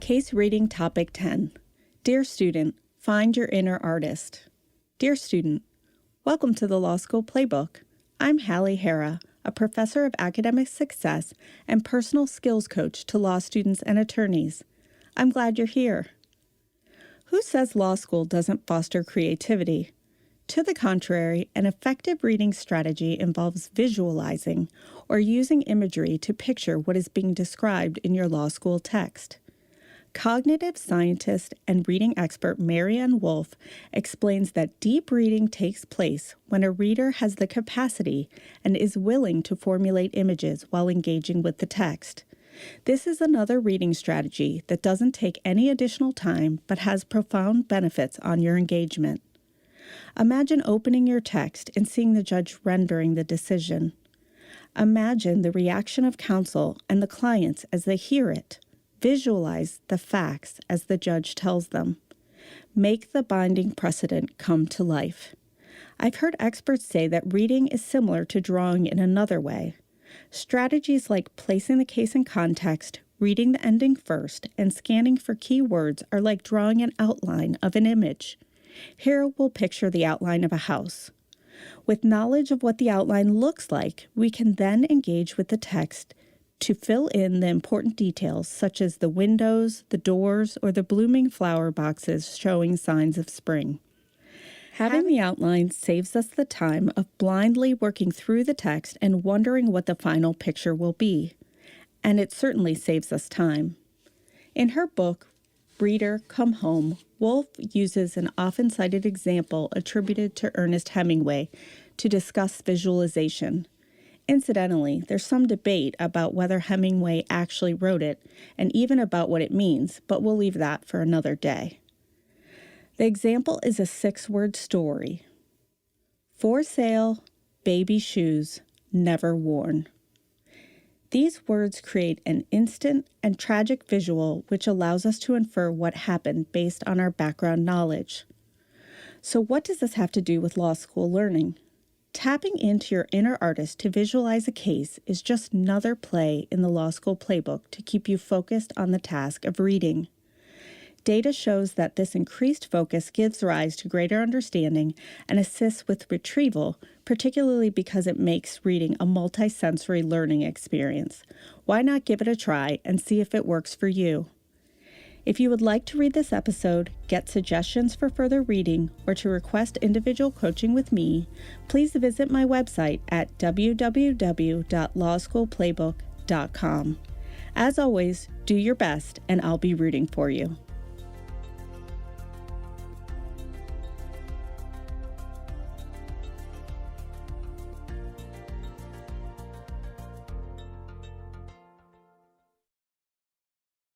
Case Reading Topic 10. Dear Student, Find Your Inner Artist. Dear Student, welcome to the Law School Playbook. I'm Hallie Hara, a professor of academic success and personal skills coach to law students and attorneys. I'm glad you're here. Who says law school doesn't foster creativity? To the contrary, an effective reading strategy involves visualizing or using imagery to picture what is being described in your law school text. Cognitive scientist and reading expert Marianne Wolf explains that deep reading takes place when a reader has the capacity and is willing to formulate images while engaging with the text. This is another reading strategy that doesn't take any additional time but has profound benefits on your engagement. Imagine opening your text and seeing the judge rendering the decision. Imagine the reaction of counsel and the clients as they hear it. Visualize the facts as the judge tells them. Make the binding precedent come to life. I've heard experts say that reading is similar to drawing in another way. Strategies like placing the case in context, reading the ending first, and scanning for key words are like drawing an outline of an image. Here we'll picture the outline of a house. With knowledge of what the outline looks like, we can then engage with the text to fill in the important details such as the windows, the doors, or the blooming flower boxes showing signs of spring. Having the outline saves us the time of blindly working through the text and wondering what the final picture will be. And it certainly saves us time. In her book, Reader, Come Home, Wolf uses an often cited example attributed to Ernest Hemingway to discuss visualization. Incidentally, there's some debate about whether Hemingway actually wrote it and even about what it means, but we'll leave that for another day. The example is a 6-word story. For sale, baby shoes, never worn. These words create an instant and tragic visual which allows us to infer what happened based on our background knowledge. So what does this have to do with law school learning? Tapping into your inner artist to visualize a case is just another play in the law school playbook to keep you focused on the task of reading. Data shows that this increased focus gives rise to greater understanding and assists with retrieval, particularly because it makes reading a multisensory learning experience. Why not give it a try and see if it works for you? If you would like to read this episode, get suggestions for further reading, or to request individual coaching with me, please visit my website at www.lawschoolplaybook.com. As always, do your best and I'll be rooting for you.